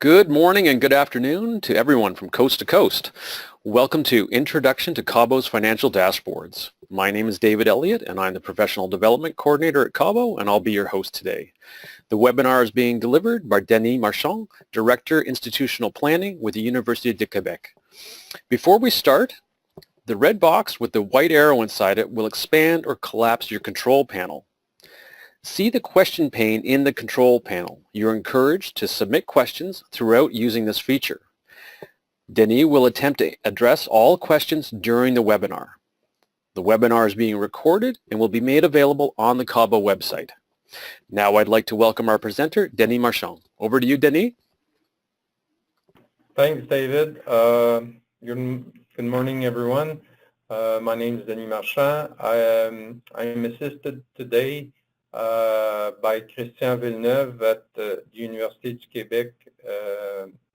Good morning and good afternoon to everyone from coast to coast. Welcome to Introduction to CAUBO's Financial Dashboards. My name is David Elliott and I'm the Professional Development Coordinator at CAUBO, and I'll be your host today. The webinar is being delivered by Denis Marchand, Director Institutional Planning with the Université du Québec. Before we start, the red box with the white arrow inside it will expand or collapse your control panel. See the question pane in the control panel. You're encouraged to submit questions throughout using this feature. Denis will attempt to address all questions during the webinar. The webinar is being recorded and will be made available on the CAUBO website. Now I'd like to welcome our presenter, Denis Marchand. Over to you, Denis. Thanks, David. Good morning, everyone. My name is Denis Marchand. I am assisted today by Christian Villeneuve at the Université du Québec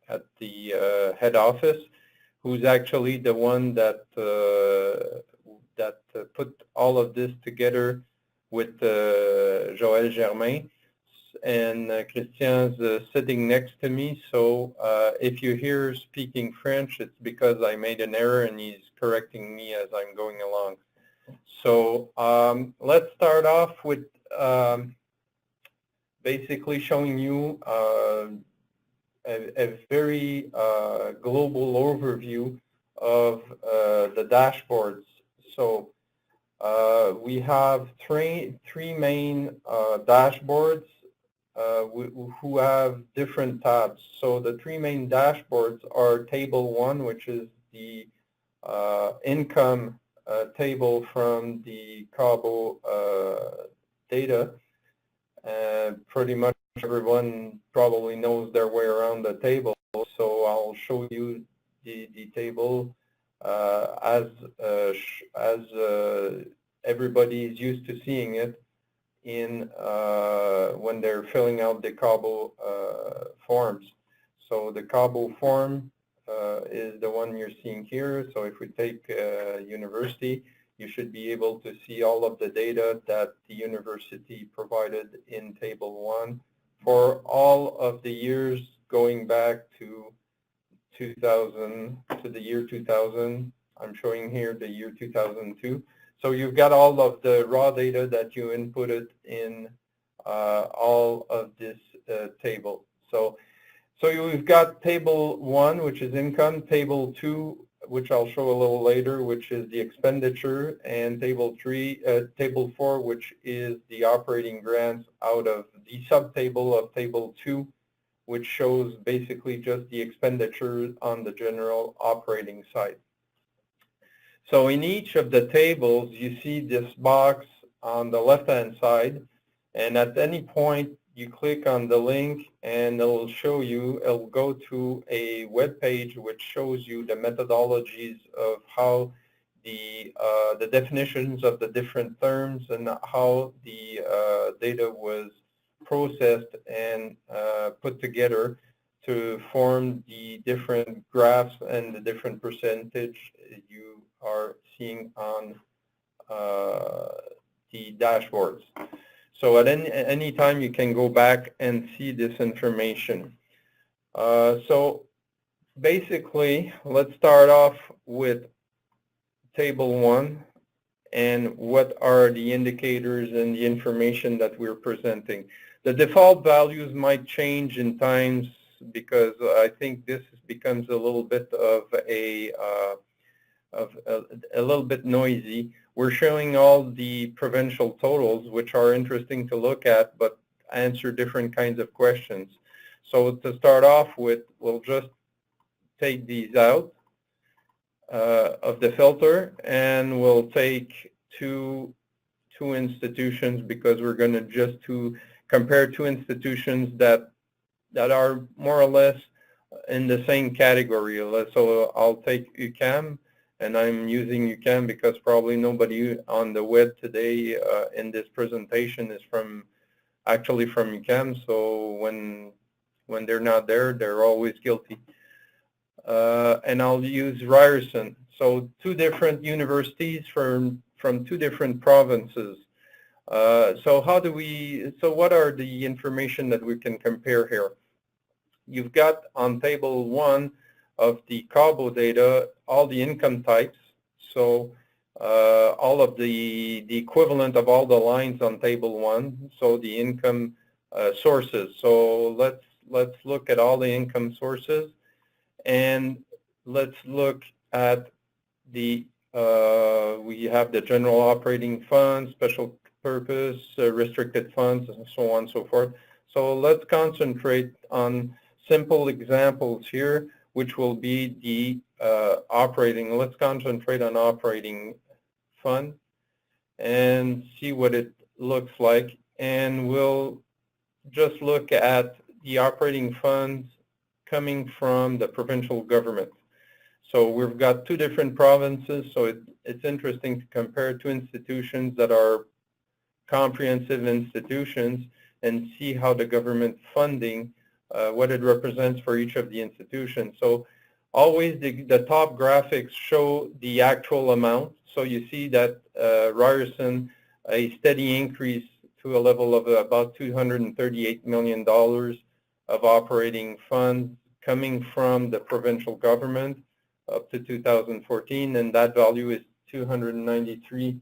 at the head office, who's actually the one that put all of this together with Joël Germain. And Christian's sitting next to me, so if you hear speaking French, it's because I made an error and he's correcting me as I'm going along. So let's start off with basically showing you a very global overview of the dashboards. So we have three main dashboards who have different tabs. So the three main dashboards are Table 1, which is the income table from the CAUBO data. Pretty much everyone probably knows their way around the table, so I'll show you the table as everybody is used to seeing it in when they're filling out the CAUBO forms. So the CAUBO form is the one you're seeing here. So if we take university, you should be able to see all of the data that the university provided in Table 1 for all of the years going back to 2000, to the year 2000. I'm showing here the year 2002. So you've got all of the raw data that you inputted in all of this table. So you've got Table 1, which is income, Table 2, which I'll show a little later, which is the expenditure, and Table 4, which is the operating grants out of the subtable of Table 2, which shows basically just the expenditure on the general operating side. So in each of the tables, you see this box on the left-hand side, and at any point, you click on the link and it'll show you, it'll go to a web page which shows you the methodologies of how the definitions of the different terms and how the data was processed and put together to form the different graphs and the different percentage you are seeing on the dashboards. So at any time you can go back and see this information. So basically, let's start off with Table 1 and what are the indicators and the information that we're presenting. The default values might change in times because I think this becomes a little bit of a little bit noisy. We're showing all the provincial totals, which are interesting to look at, but answer different kinds of questions. So to start off with, we'll just take these out of the filter, and we'll take two institutions because we're going to just compare two institutions that are more or less in the same category. So I'll take UQAM. And I'm using UQAM because probably nobody on the web today in this presentation is actually from UQAM. So when they're not there, they're always guilty. And I'll use Ryerson. So two different universities from two different provinces. So what are the information that we can compare here? you've got on table 1 of the CAUBO data all the income types. So all of the equivalent of all the lines on table 1. So the income sources. So let's look at all the income sources, and let's look at the we have the general operating funds, special purpose, restricted funds, and so on and so forth. So let's concentrate on simple examples here, which will be the operating. Let's concentrate on operating fund and see what it looks like. And we'll just look at the operating funds coming from the provincial government. So we've got 2 different provinces, so it's interesting to compare 2 institutions that are comprehensive institutions and see how the government funding, what it represents for each of the institutions. So always the top graphics show the actual amount. So you see that Ryerson, a steady increase to a level of about $238 million of operating funds coming from the provincial government up to 2014, and that value is $293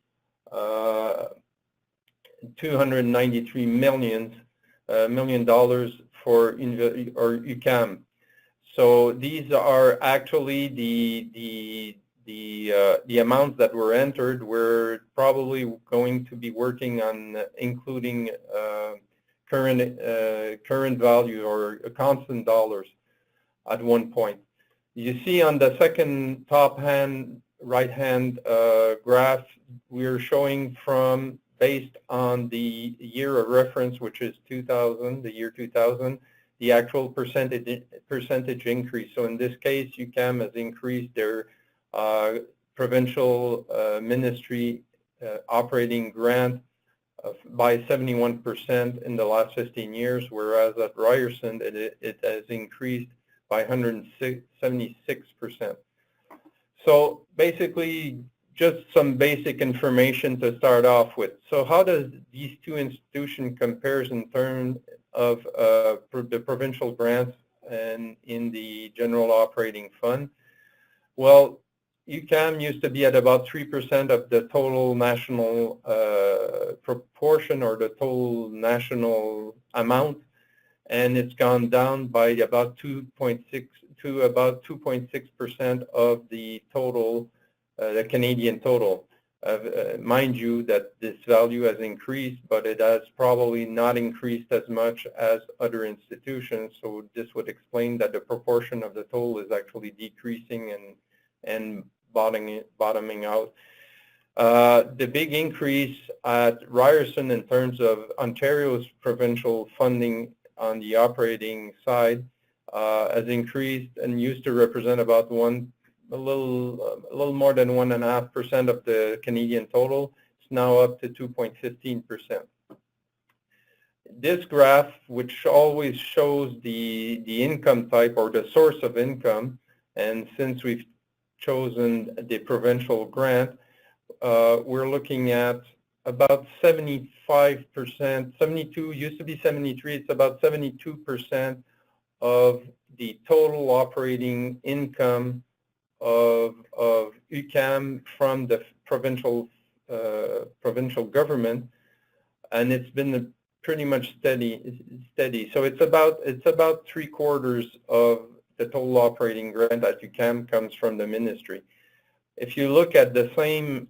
million for UQAM. So these are actually the amounts that were entered. We're probably going to be working on including current value or constant dollars at one point. You see on the second top right-hand graph, we're showing from based on the year of reference, which is 2000, the year 2000, the actual percentage increase. So in this case, UQAM has increased their provincial ministry operating grant by 71% in the last 15 years, whereas at Ryerson, it has increased by 176%. So basically, just some basic information to start off with. So how does these 2 institutions compare in terms of the provincial grants and in the general operating fund? Well, UQAM used to be at about 3% of the total national proportion or the total national amount, and it's gone down by about 2.6 to about 2.6% of the total, the Canadian total. Mind you that this value has increased, but it has probably not increased as much as other institutions. So this would explain that the proportion of the total is actually decreasing and bottoming out. The big increase at Ryerson in terms of Ontario's provincial funding on the operating side has increased and used to represent about a little more than 1.5% of the Canadian total. It's now up to 2.15%. This graph, which always shows the income type or the source of income, and since we've chosen the provincial grant, we're looking at about 75%, 72, used to be 73, it's about 72% of the total operating income of UQAM from the provincial government, and it's been pretty much steady. So it's about 3/4 of the total operating grant at UQAM comes from the ministry. If you look at the same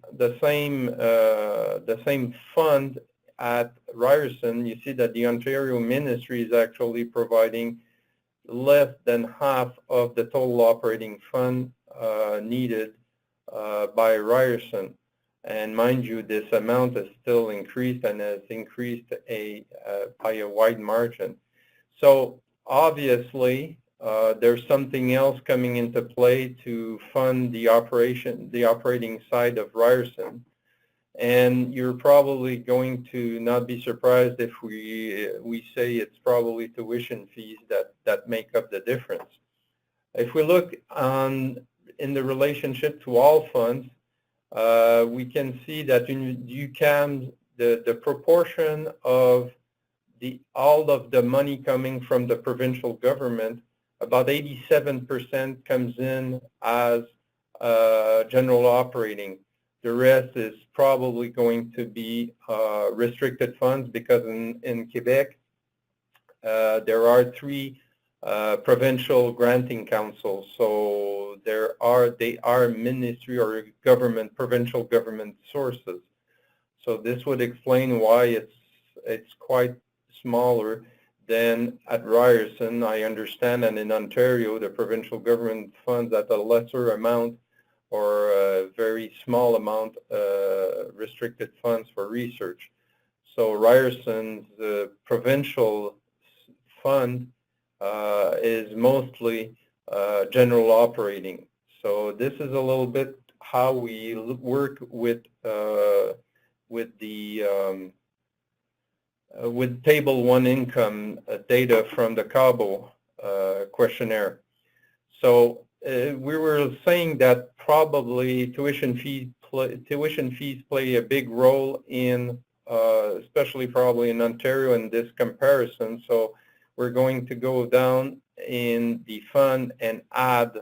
fund at Ryerson, you see that the Ontario Ministry is actually providing less than half of the total operating fund needed by Ryerson. And mind you, this amount is still increased and has increased by a wide margin. So obviously, there's something else coming into play to fund the operating side of Ryerson. And you're probably going to not be surprised if we say it's probably tuition fees that make up the difference. If we look in the relationship to all funds, we can see that in UQAM, the proportion of all of the money coming from the provincial government, about 87% comes in as general operating. The rest is probably going to be restricted funds, because in Quebec, there are 3 provincial granting councils. So they are ministry or government, provincial government sources. So this would explain why it's quite smaller than at Ryerson. I understand, and in Ontario, the provincial government funds at a lesser amount or a very small amount restricted funds for research. So Ryerson's provincial fund is mostly general operating. So this is a little bit how we work with Table 1 income data from the CAUBO questionnaire. So we were saying that probably tuition fees play a big role in, especially probably in Ontario in this comparison. So we're going to go down in the fund and add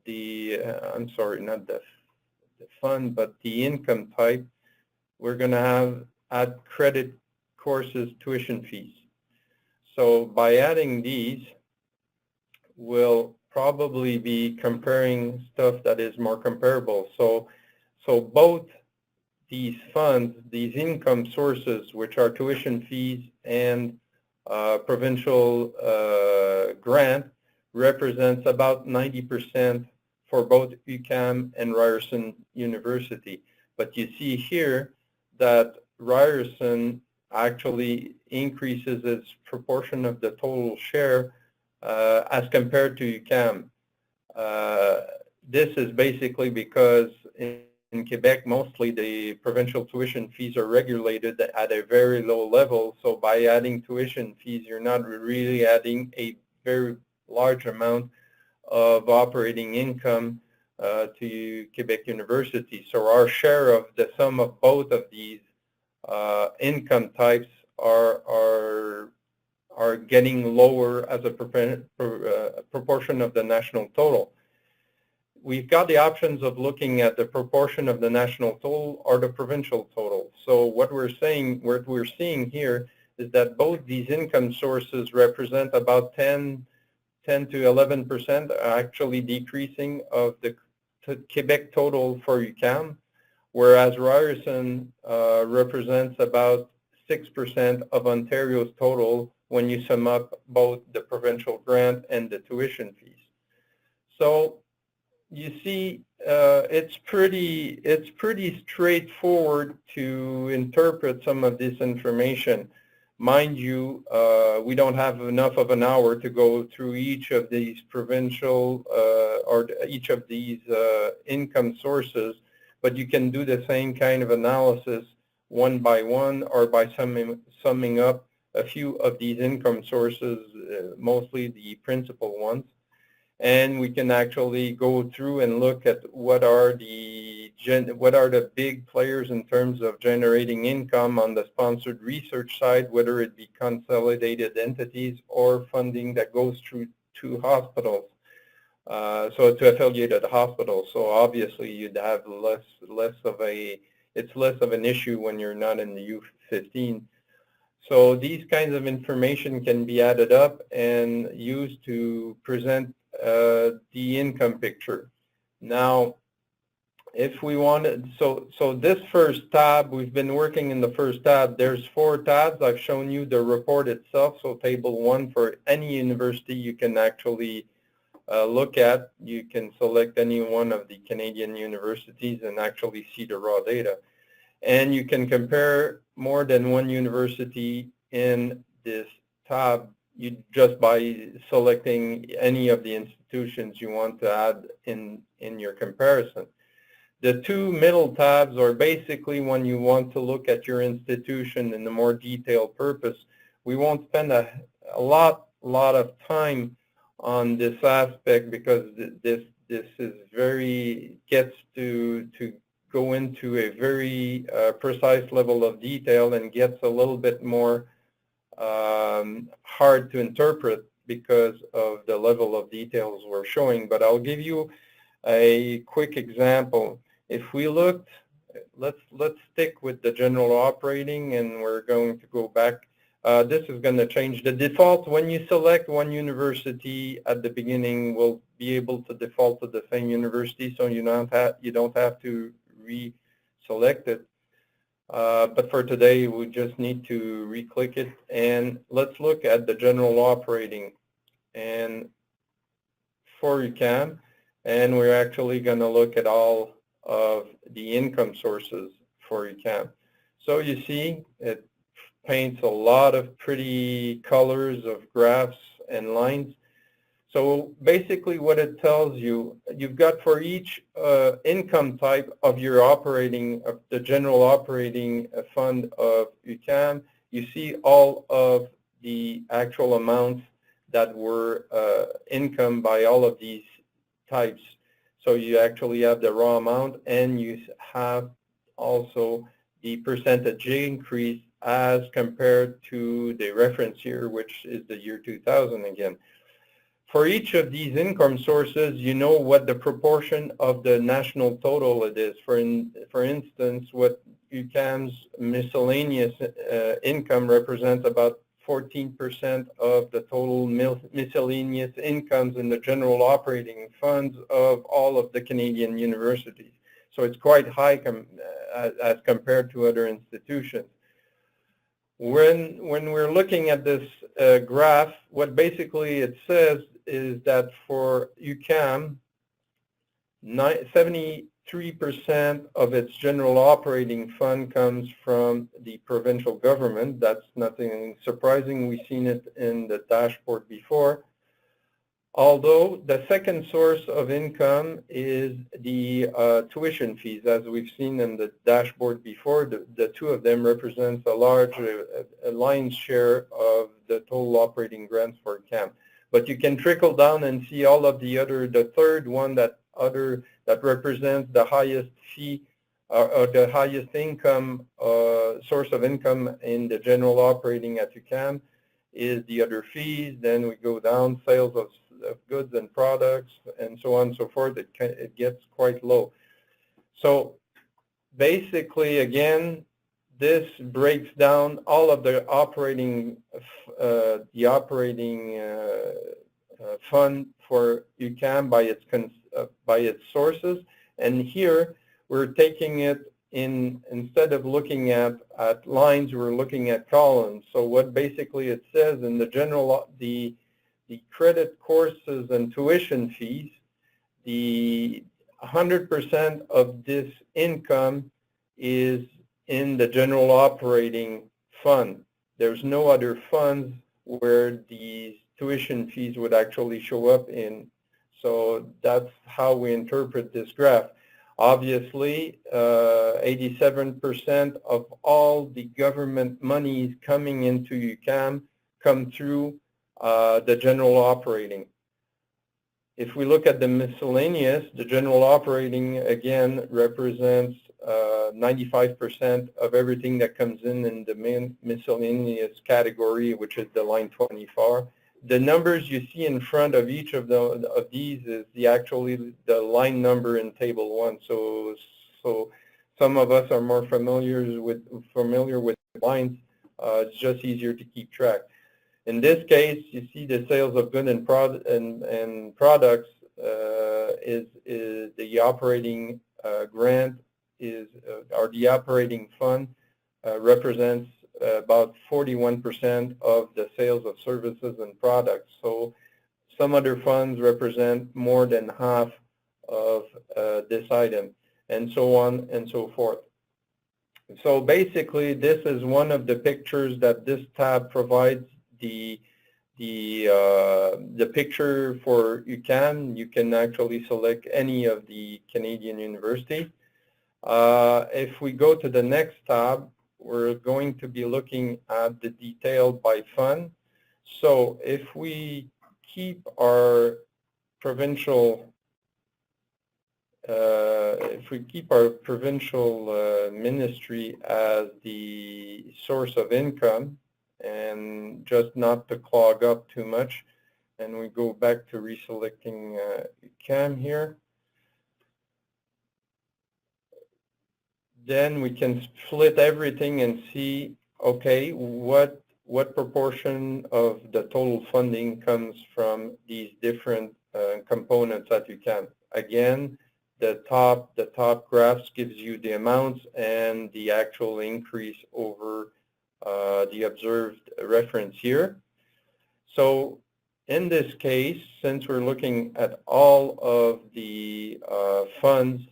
the, I'm sorry, not the fund, but the income type. We're going to add credit courses tuition fees. So by adding these, we'll probably be comparing stuff that is more comparable. So both these funds, these income sources, which are tuition fees and provincial grant, represents about 90% for both UQAM and Ryerson University. But you see here that Ryerson actually increases its proportion of the total share as compared to UQAM. This is basically because in Quebec, mostly the provincial tuition fees are regulated at a very low level. So by adding tuition fees, you're not really adding a very large amount of operating income to Quebec University. So our share of the sum of both of these income types are getting lower as a proportion of the national total. We've got the options of looking at the proportion of the national total or the provincial total. So what we're seeing here is that both these income sources represent about 10 to 11%, actually decreasing of the Quebec total for UQAM, whereas Ryerson represents about 6% of Ontario's total when you sum up both the provincial grant and the tuition fees. So you see, it's pretty straightforward to interpret some of this information. Mind you, we don't have enough of an hour to go through each of these provincial or each of these income sources, but you can do the same kind of analysis one by one or by summing up a few of these income sources, mostly the principal ones. And we can actually go through and look at what are the big players in terms of generating income on the sponsored research side, whether it be consolidated entities or funding that goes through to hospitals, so to affiliated hospitals. So obviously you'd have it's less of an issue when you're not in the U15. So these kinds of information can be added up and used to present the income picture. Now, if we wanted, so this first tab, we've been working in the first tab. There's 4 tabs. I've shown you the report itself. So table 1 for any university you can actually look at. You can select any one of the Canadian universities and actually see the raw data. And you can compare more than one university in this tab just by selecting any of the institutions you want to add in your comparison. The 2 middle tabs are basically when you want to look at your institution in a more detailed purpose. We won't spend a lot of time on this aspect because this is gets to go into a very precise level of detail and gets a little bit more hard to interpret because of the level of details we're showing. But I'll give you a quick example. If we looked, let's stick with the general operating, and we're going to go back. This is going to change. The default, when you select one university at the beginning, will be able to default to the same university, so you don't have to re-select it. But for today, we just need to re-click it, and let's look at the general operating and for UQAM, and we're actually going to look at all of the income sources for UQAM. So you see, it paints a lot of pretty colors of graphs and lines. So basically what it tells you, you've got for each income type of your operating, of the general operating fund of UQAM, you see all of the actual amounts that were income by all of these types. So you actually have the raw amount, and you have also the percentage increase as compared to the reference year, which is the year 2000 again. For each of these income sources, you know what the proportion of the national total it is. For instance, what UQAM's miscellaneous income represents about 14% of the total miscellaneous incomes in the general operating funds of all of the Canadian universities. So it's quite high as compared to other institutions. When we're looking at this graph, what basically it says is that for UQAM, 73% of its general operating fund comes from the provincial government. That's nothing surprising. We've seen it in the dashboard before. Although the second source of income is the tuition fees, as we've seen in the dashboard before. The two of them represents a large lion's share of the total operating grants for UQAM. But you can trickle down and see all of the other, the third one that represents the highest fee or the highest income source of income in the general operating at UQAM is the other fees. Then we go down, sales of goods and products, and so on and so forth. It gets quite low. So basically, again, this breaks down all of the operating fund for UQAM by its sources. And here we're taking it instead of looking at lines, we're looking at columns. So what basically it says in the general, the credit courses and tuition fees, the 100% of this income is in the general operating fund. There's no other funds where these tuition fees would actually show up in. So that's how we interpret this graph. Obviously, 87% of all the government monies coming into UQAM come through the general operating. If we look at the miscellaneous, the general operating again represents 95% of everything that comes in the miscellaneous category, which is the line 24. The numbers you see in front of each of these is actually the line number in table 1. So some of us are more familiar with lines. It's just easier to keep track. In this case, you see the sales of goods and products is the operating grant or the operating fund represents about 41% of the sales of services and products. So some other funds represent more than half of this item, and so on and so forth. So basically, this is one of the pictures that this tab provides. The picture for UQAM, you can actually select any of the Canadian universities. If we go to the next tab, we're going to be looking at the detail by fund. So if we keep our provincial ministry as the source of income, and just not to clog up too much. And we go back to reselecting CAM here. Then we can split everything and see, okay, what proportion of the total funding comes from these different components at UQAM. Again, the top graphs gives you the amounts and the actual increase over the observed reference year. So in this case, since we're looking at all of the funds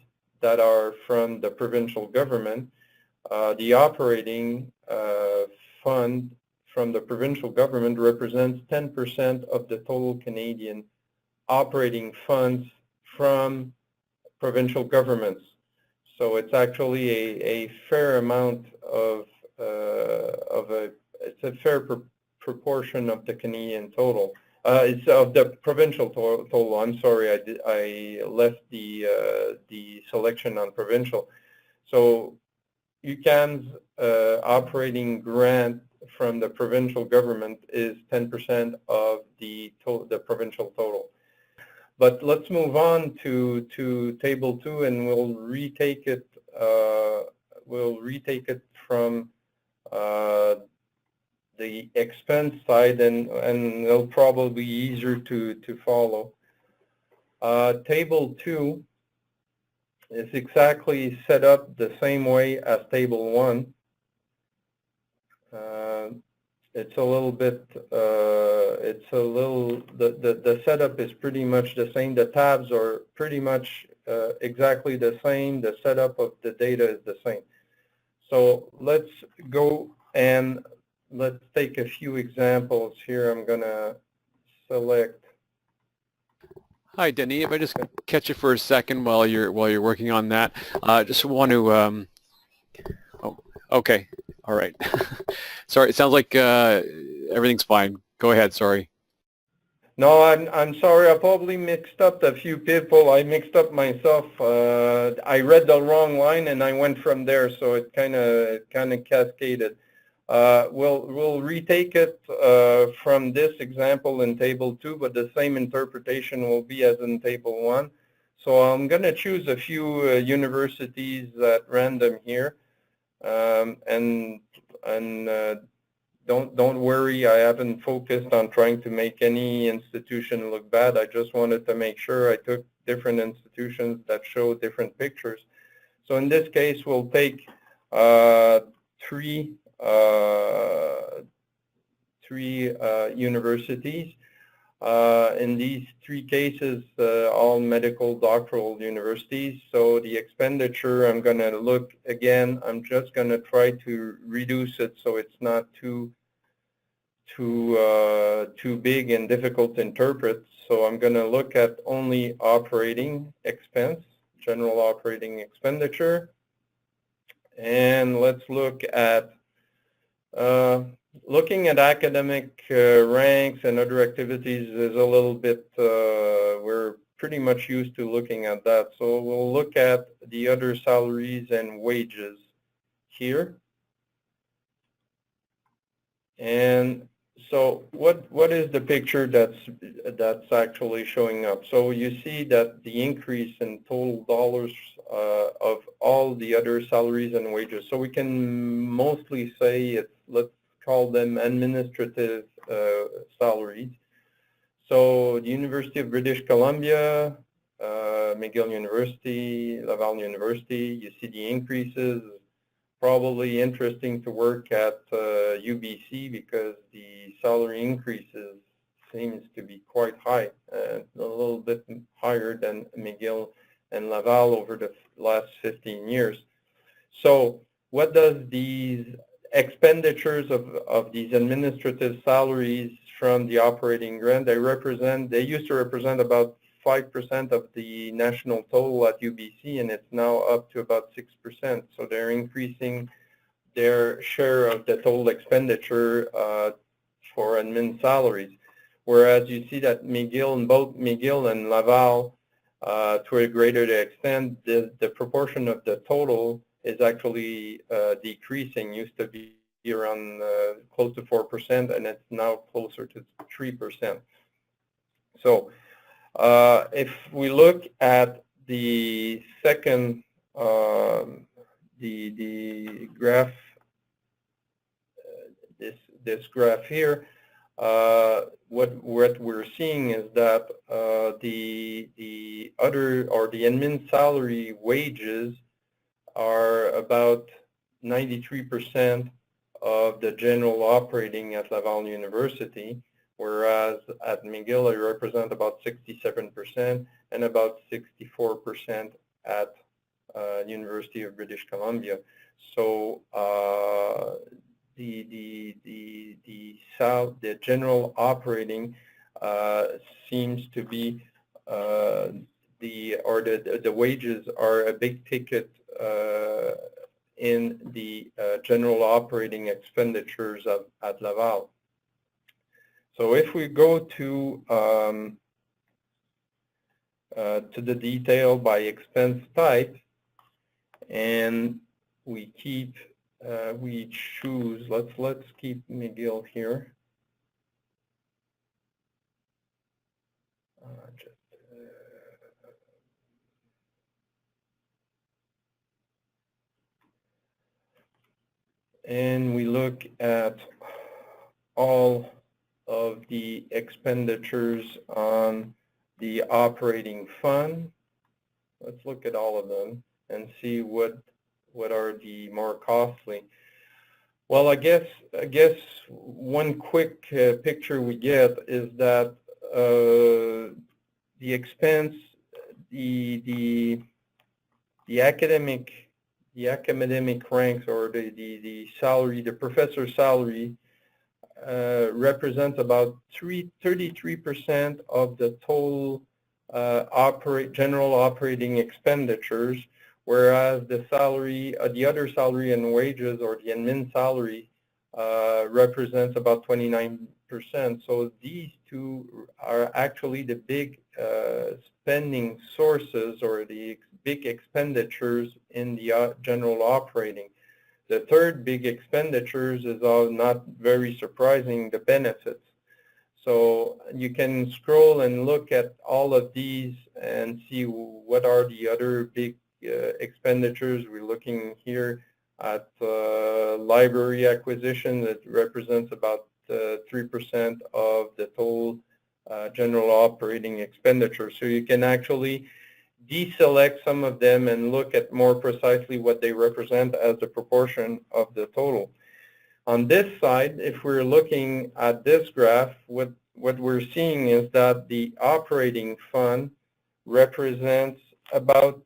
that are from the provincial government, the operating fund from the provincial government represents 10% of the total Canadian operating funds from provincial governments. So it's actually a fair amount of it's a fair proportion of the Canadian total. It's of the provincial total. I'm sorry, I left the selection on provincial. So UQAM's operating grant from the provincial government is 10% of the provincial total. But let's move on to table 2, and we'll retake it. From the expense side, and it'll probably be easier to follow. Table 2 is exactly set up the same way as table 1. It's a little bit, the setup is pretty much the same. The tabs are pretty much exactly the same. The setup of the data is the same. So let's go and let's take a few examples here. I'm going to select. Hi, Denis. If I just catch you for a second while you're working on that, just want to. Oh, okay. All right. Sorry. It sounds like everything's fine. Go ahead. Sorry. No, I'm sorry. I probably mixed up a few people. I mixed up myself. I read the wrong line and I went from there, so it kind of cascaded. We'll retake it from this example in table 2, but the same interpretation will be as in table 1. So I'm going to choose a few universities at random here, and don't worry, I haven't focused on trying to make any institution look bad. I just wanted to make sure I took different institutions that show different pictures. So in this case, we'll take three universities. In these 3 cases, all medical doctoral universities. So the expenditure, I'm going to look again. I'm just going to try to reduce it so it's not too big and difficult to interpret. So I'm going to look at only operating expense, general operating expenditure, and let's look at looking at academic ranks and other activities is a little bit, we're pretty much used to looking at that. So we'll look at the other salaries and wages here. And so what is the picture that's actually showing up? So you see that the increase in total dollars of all the other salaries and wages. So we can mostly say it's, let's call them administrative salaries. So the University of British Columbia, McGill University, Laval University, you see the increases. Probably interesting to work at UBC because the salary increases seems to be quite high, a little bit higher than McGill and Laval over the last 15 years. So what does these expenditures of these administrative salaries from the operating grant, they used to represent about 5% of the national total at UBC, and it's now up to about 6%. So they're increasing their share of the total expenditure for admin salaries. Whereas you see that both McGill and Laval, to a greater extent, the proportion of the total is actually decreasing. Used to be be around close to 4%, and it's now closer to 3%. So if we look at the second, the graph, this graph here, what we're seeing is that the other, or the admin salary wages, are about 93% of the general operating at Laval University, whereas at McGill it represents about 67% and about 64% at University of British Columbia. So the general operating seems to be the wages are a big ticket in the general operating expenditures at Laval. So if we go to the detail by expense type, and we keep we choose, let's keep McGill here. And we look at all of the expenditures on the operating fund. Let's look at all of them and see what are the more costly. Well, I guess one quick picture we get is that the expense, the academic ranks, or the salary, the professor salary, represents about 33% of the total general operating expenditures, whereas the salary, the other salary and wages, or the admin salary, represents about 29%. So these two are actually the big spending sources, or the big expenditures in the general operating. The third big expenditures is not very surprising, the benefits. So you can scroll and look at all of these and see what are the other big expenditures. We're looking here at library acquisition that represents about 3% of the total general operating expenditure. So you can actually deselect some of them and look at more precisely what they represent as a proportion of the total. On this side, if we're looking at this graph, what we're seeing is that the operating fund represents about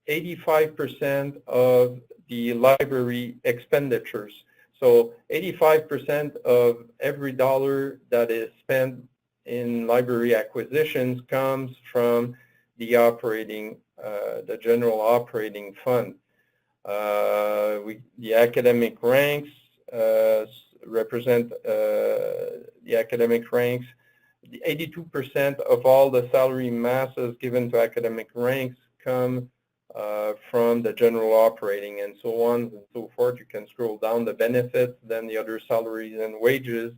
85% of the library expenditures. So 85% of every dollar that is spent in library acquisitions comes from the operating, the general operating fund. The academic ranks represent the academic ranks. The 82% of all the salary masses given to academic ranks come from the general operating, and so on and so forth. You can scroll down the benefits, then the other salaries and wages,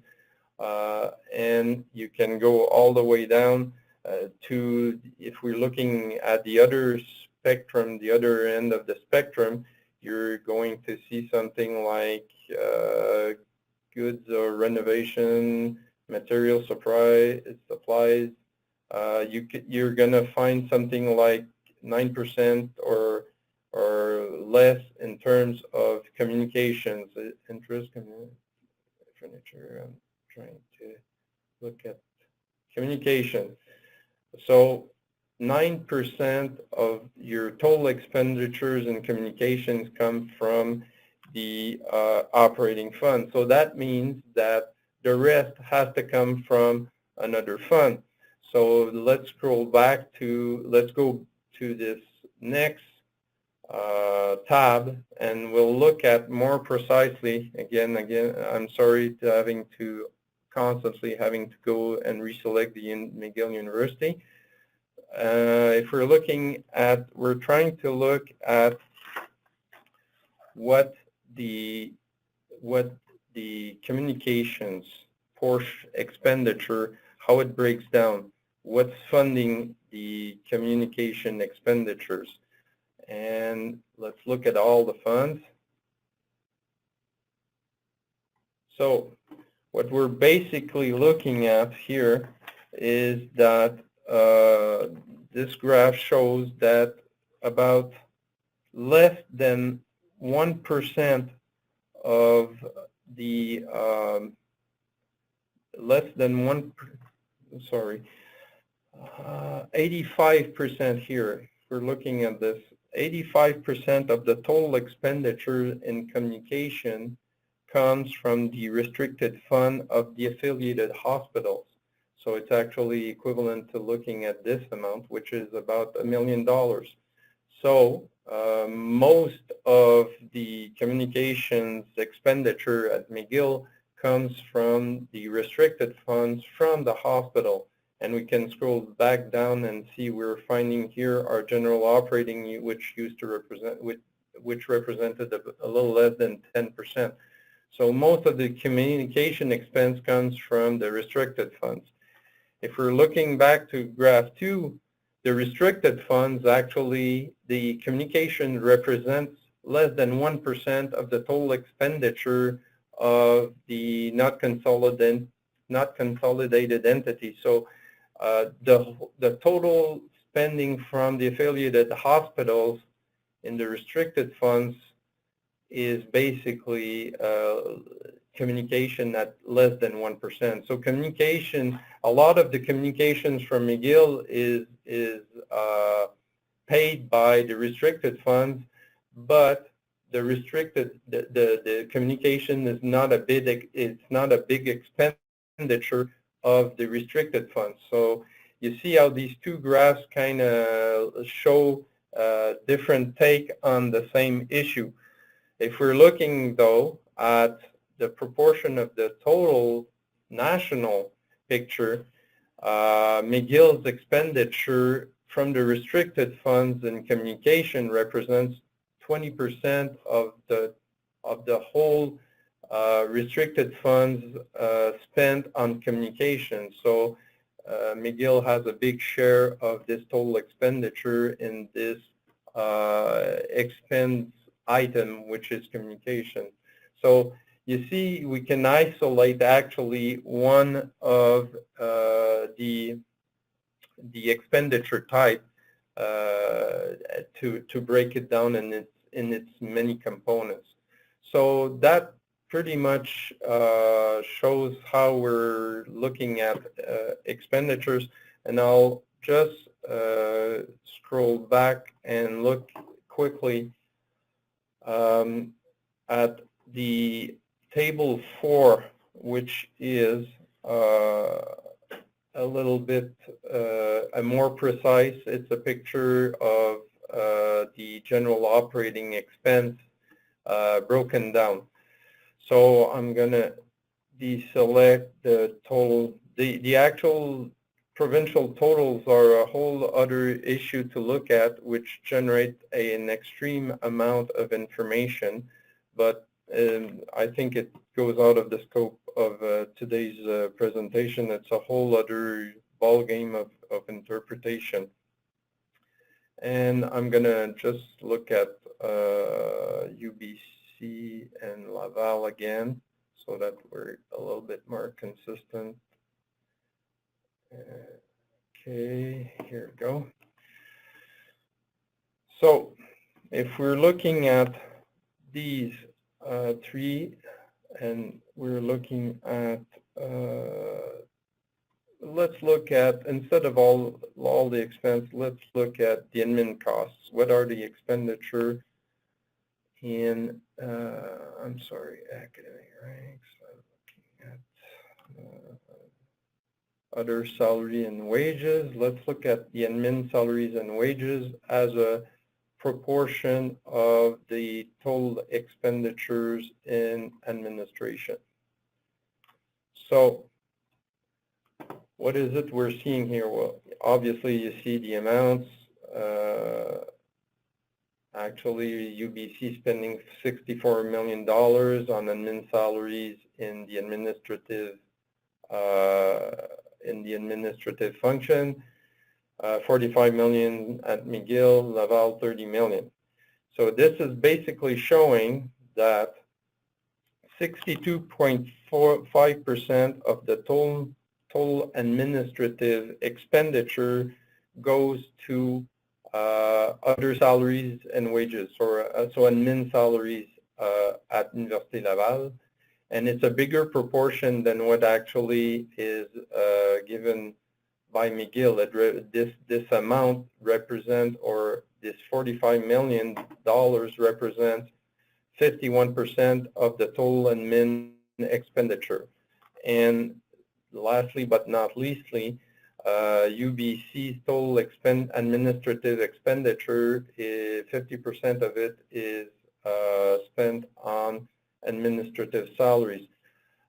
and you can go all the way down to, if we're looking at the other spectrum, the other end of the spectrum, you're going to see something like goods or renovation, material supplies. You're going to find something like 9% or less in terms of communications, interest, furniture. I'm trying to look at communication. So 9% of your total expenditures in communications come from the operating fund. So that means that the rest has to come from another fund. So let's scroll back to, let's go to this next tab, and we'll look at more precisely, again, I'm sorry to constantly having to go and reselect the McGill University. If we're looking at, we're trying to look at what what the communications portion expenditure, how it breaks down, what's funding the communication expenditures. And let's look at all the funds. So what we're basically looking at here is that this graph shows that about less than 1% of the 85% here. We're looking at this. 85% of the total expenditure in communication comes from the restricted fund of the affiliated hospitals. So it's actually equivalent to looking at this amount, which is about $1 million. So most of the communications expenditure at McGill comes from the restricted funds from the hospital. And we can scroll back down and see we're finding here our general operating, which used to represent, which represented a little less than 10%. So most of the communication expense comes from the restricted funds. If we're looking back to graph 2, the restricted funds, actually, the communication represents less than 1% of the total expenditure of the not consolidated entity. So the total spending from the affiliated hospitals in the restricted funds is basically communication at less than 1%. So communication, a lot of the communications from McGill is paid by the restricted funds, but the communication is not a big, it's not a big expenditure of the restricted funds. So you see how these two graphs kind of show different take on the same issue. If we're looking, though, at the proportion of the total national picture, McGill's expenditure from the restricted funds in communication represents 20% of the whole restricted funds spent on communication. So McGill has a big share of this total expenditure in this expense item, which is communication. So you see, we can isolate actually one of the expenditure type to break it down in its many components. So that pretty much shows how we're looking at expenditures, and I'll just scroll back and look quickly at the table 4, which is a little bit more precise. It's a picture of the general operating expense broken down. So I'm going to deselect the total. The actual provincial totals are a whole other issue to look at, which generate an extreme amount of information, but I think it goes out of the scope of today's presentation. It's a whole other ballgame of interpretation. And I'm going to just look at UBC and Laval again so that we're a little bit more consistent. Okay, here we go. So if we're looking at these three, and we're looking at, let's look at, instead of all the expense, let's look at the admin costs. What are the expenditure in, I'm sorry, academic ranks. I'm looking at other salary and wages. Let's look at the admin salaries and wages as a proportion of the total expenditures in administration. So what is it we're seeing here? Well, obviously you see the amounts Actually, UBC spending $64 million on admin salaries in the administrative function, 45 million at McGill, Laval 30 million. So this is basically showing that 62.45% of the total administrative expenditure goes to other salaries and wages, or so admin salaries at Université Laval, and it's a bigger proportion than what actually is given by McGill. This amount represents, or this $45 million represents 51% of the total admin expenditure. And lastly but not leastly, UBC's total administrative expenditure, 50% of it is spent on administrative salaries.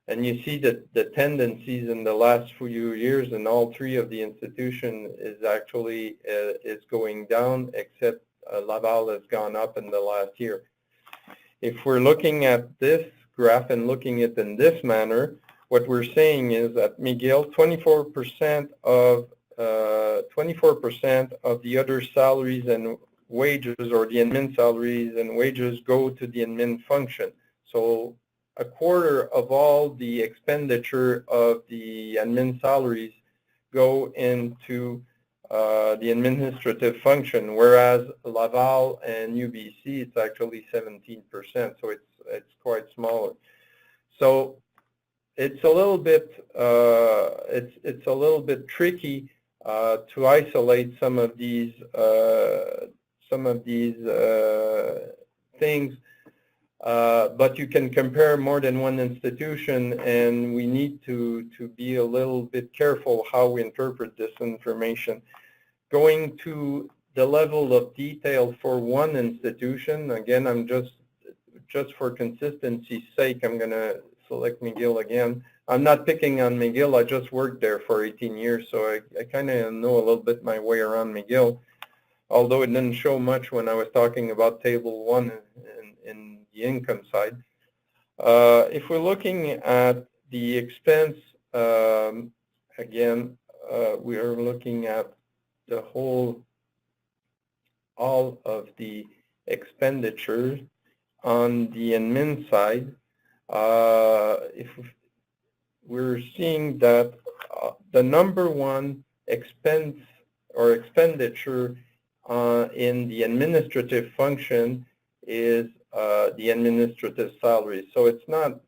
And you see that the tendencies in the last few years in all three of the institutions is actually is going down, except Laval has gone up in the last year. If we're looking at this graph and looking at it in this manner, what we're saying is that McGill, 24% of the other salaries and wages, or the admin salaries and wages, go to the admin function. So a quarter of all the expenditure of the admin salaries go into the administrative function, whereas Laval and UBC, it's actually 17%, so it's quite smaller. So it's a little bit tricky to isolate some of these things, but you can compare more than one institution, and we need to be a little bit careful how we interpret this information. Going to the level of detail for one institution, again, I'm just for consistency's sake, I'm going to select McGill again. I'm not picking on McGill. I just worked there for 18 years, so I kind of know a little bit my way around McGill, although it didn't show much when I was talking about Table 1 in the income side. If we're looking at the expense, again, we are looking at the all of the expenditures on the admin side. If we're seeing that the number one expense or expenditure in the administrative function is the administrative salary. So it's not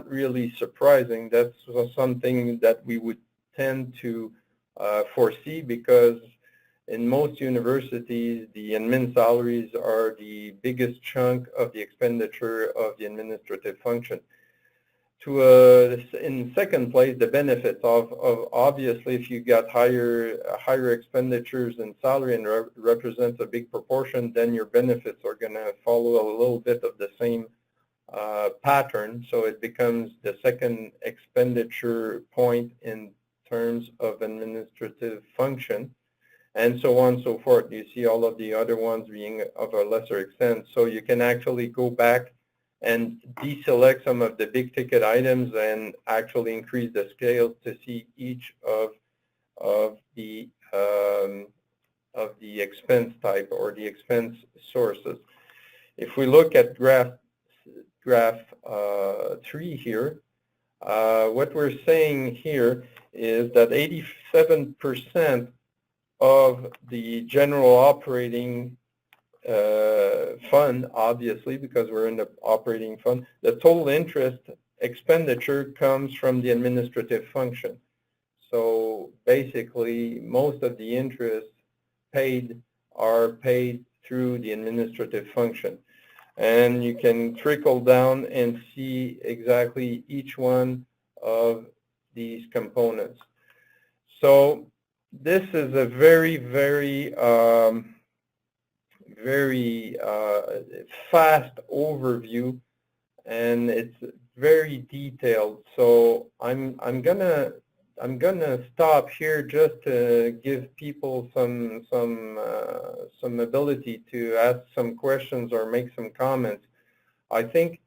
really surprising. That's something that we would tend to foresee, because in most universities, the admin salaries are the biggest chunk of the expenditure of the administrative function. In second place, the benefits of obviously, if you got higher expenditures in salary and represents a big proportion, then your benefits are going to follow a little bit of the same pattern. So it becomes the second expenditure point in terms of administrative function, and so on and so forth. You see all of the other ones being of a lesser extent. So you can actually go back and deselect some of the big ticket items and actually increase the scale to see each of the expense type or the expense sources. If we look at graph 3 here, what we're saying here is that 87% of the general operating fund, obviously, because we're in the operating fund, the total interest expenditure comes from the administrative function. So basically, most of the interest paid are paid through the administrative function. And you can trickle down and see exactly each one of these components. So this is a very, very fast overview, and it's very detailed. So I'm gonna I'm gonna stop here just to give people some ability to ask some questions or make some comments. I think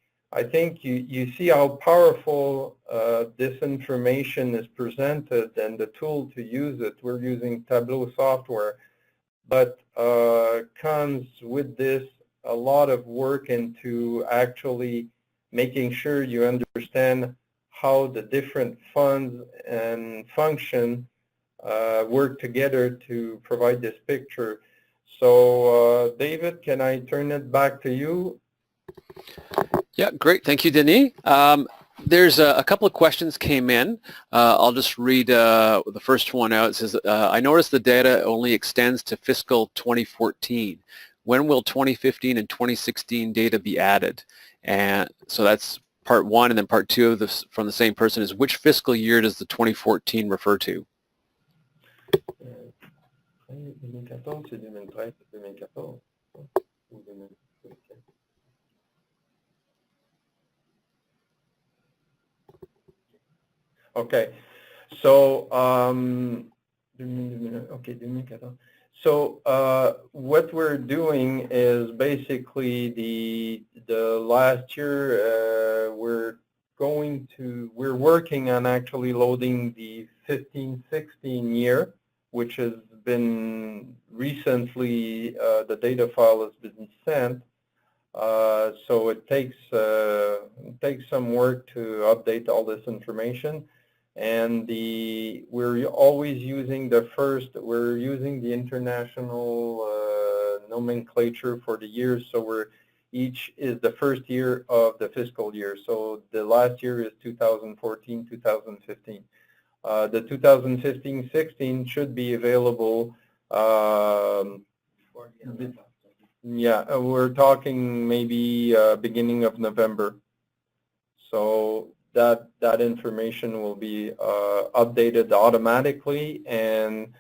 you see how powerful this information is presented and the tool to use it. We're using Tableau software, but comes with this a lot of work into actually making sure you understand how the different funds and function work together to provide this picture. So David, can I turn it back to you? Yeah, great. Thank you, Denis. There's a couple of questions came in. I'll just read the first one out. It says, I noticed the data only extends to fiscal 2014. When will 2015 and 2016 data be added? And so that's part one, and then part two of this from the same person is, which fiscal year does the 2014 refer to? Okay, so what we're doing is basically the last year we're working on actually loading the 15-16 year, which has been recently the data file has been sent. So it takes some work to update all this information. And we're always using we're using the international nomenclature for the years. So each is the first year of the fiscal year. So the last year is 2014, 2015. The 2015-16 should be available. Yeah, we're talking maybe beginning of November. So that information will be updated automatically, and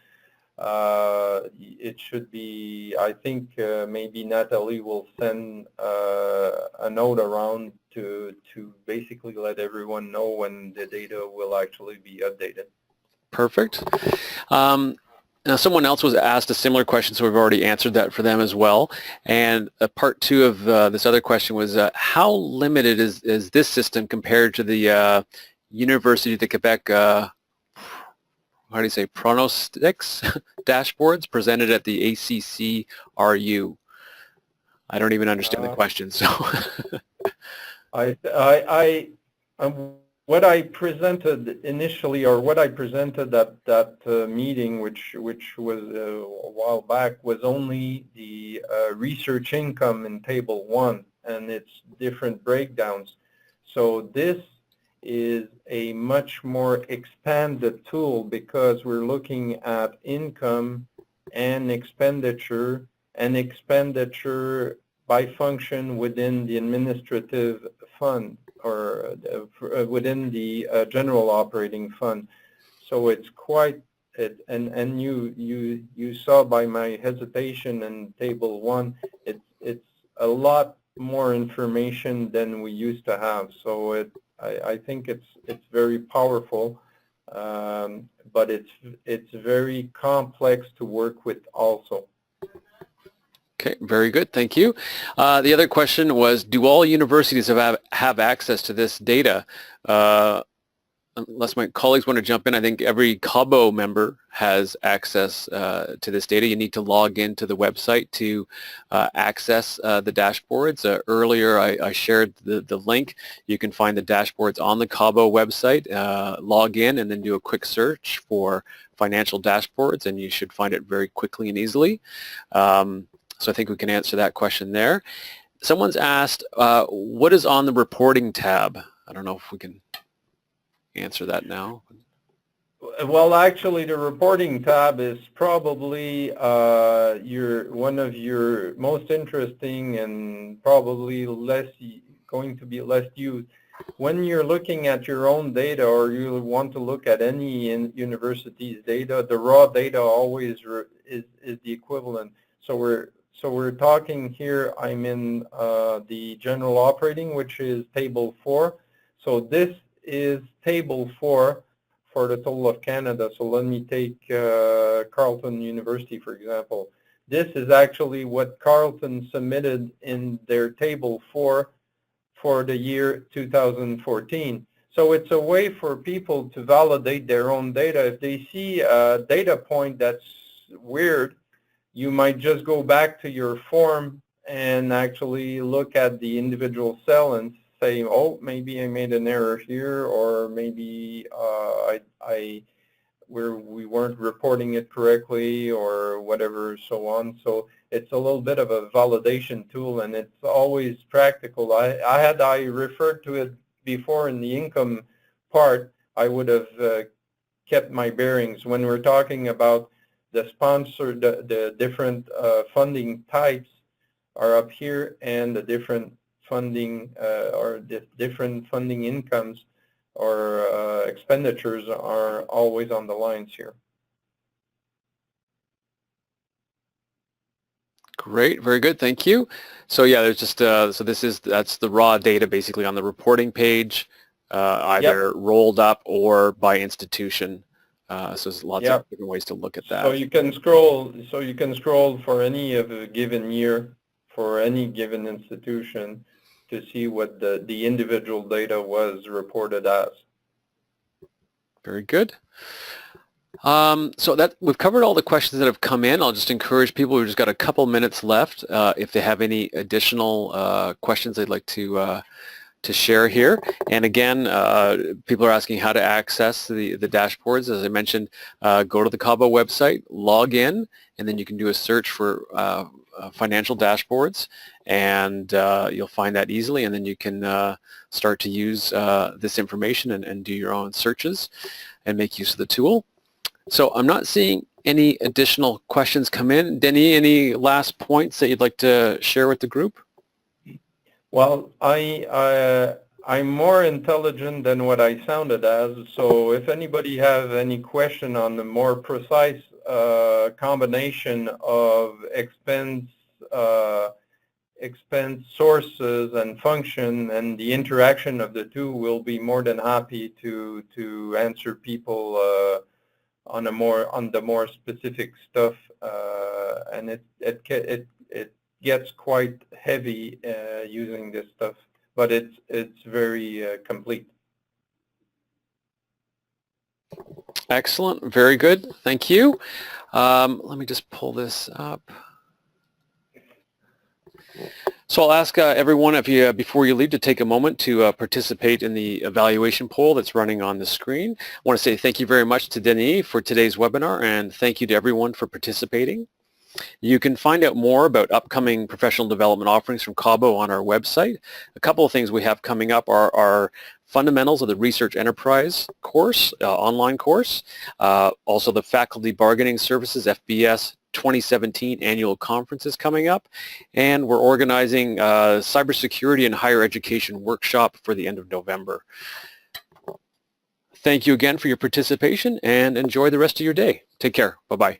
it should be, I think maybe Natalie will send a note around to basically let everyone know when the data will actually be updated. Perfect. Now, someone else was asked a similar question, so we've already answered that for them as well. And part two of this other question was, how limited is this system compared to the Université du Québec, how do you say, pronostics dashboards presented at the ACCRU? I don't even understand the question, so. What I presented initially, or what I presented at that meeting, which was a while back, was only the research income in Table 1 and its different breakdowns. So this is a much more expanded tool because we're looking at income and expenditure by function within the administrative fund, or within the general operating fund. So it's quite, and you saw by my hesitation in Table 1, it's a lot more information than we used to have. So I think it's very powerful, but it's very complex to work with also. Okay, very good. Thank you. The other question was, do all universities have access to this data? Unless my colleagues want to jump in, I think every CAUBO member has access to this data. You need to log into the website to access the dashboards. Earlier, I shared the link. You can find the dashboards on the CAUBO website. Log in and then do a quick search for financial dashboards, and you should find it very quickly and easily. So I think we can answer that question there. Someone's asked, what is on the reporting tab? I don't know if we can answer that now. Well, actually, the reporting tab is probably one of your most interesting and probably going to be less used. When you're looking at your own data, or you want to look at any university's data, the raw data always is the equivalent. So we're talking here, I'm in the general operating, which is Table 4. So this is Table 4 for the total of Canada. So let me take Carleton University, for example. This is actually what Carleton submitted in their table for the year 2014. So it's a way for people to validate their own data. If they see a data point that's weird, you might just go back to your form and actually look at the individual cell and say, oh, maybe I made an error here, or maybe we weren't reporting it correctly, or whatever, so on. So it's a little bit of a validation tool, and it's always practical. I referred to it before in the income part. I would have kept my bearings. When we're talking about the sponsor, the different funding types are up here, and the different funding or the different funding incomes or expenditures are always on the lines here. Great, very good, thank you. So yeah, there's just so that's the raw data basically on the reporting page, either rolled up or by institution. So there's lots of different ways to look at that. So you can scroll. So you can scroll for any of a given year for any given institution to see what the individual data was reported as. Very good. So that we've covered all the questions that have come in. I'll just encourage people, we've just got a couple minutes left, if they have any additional questions they'd like to share here. And again, people are asking how to access the dashboards. As I mentioned, go to the CAUBO website, log in, and then you can do a search for financial dashboards, and you'll find that easily, and then you can start to use this information and do your own searches and make use of the tool. So I'm not seeing any additional questions come in. Denny, any last points that you'd like to share with the group? Well, I'm more intelligent than what I sounded as, so if anybody has any question on the more precise combination of expense sources and function and the interaction of the two, we'll be more than happy to answer people on the more specific stuff, and it gets quite heavy using this stuff, but it's very complete. Excellent, very good, thank you. Let me just pull this up. So I'll ask everyone, if you, before you leave, to take a moment to participate in the evaluation poll that's running on the screen. I want to say thank you very much to Denis for today's webinar, and thank you to everyone for participating. You can find out more about upcoming professional development offerings from CAUBO on our website. A couple of things we have coming up are our Fundamentals of the Research Enterprise course, online course, also the Faculty Bargaining Services, FBS 2017 annual conference is coming up, and we're organizing a cybersecurity and higher education workshop for the end of November. Thank you again for your participation, and enjoy the rest of your day. Take care. Bye-bye.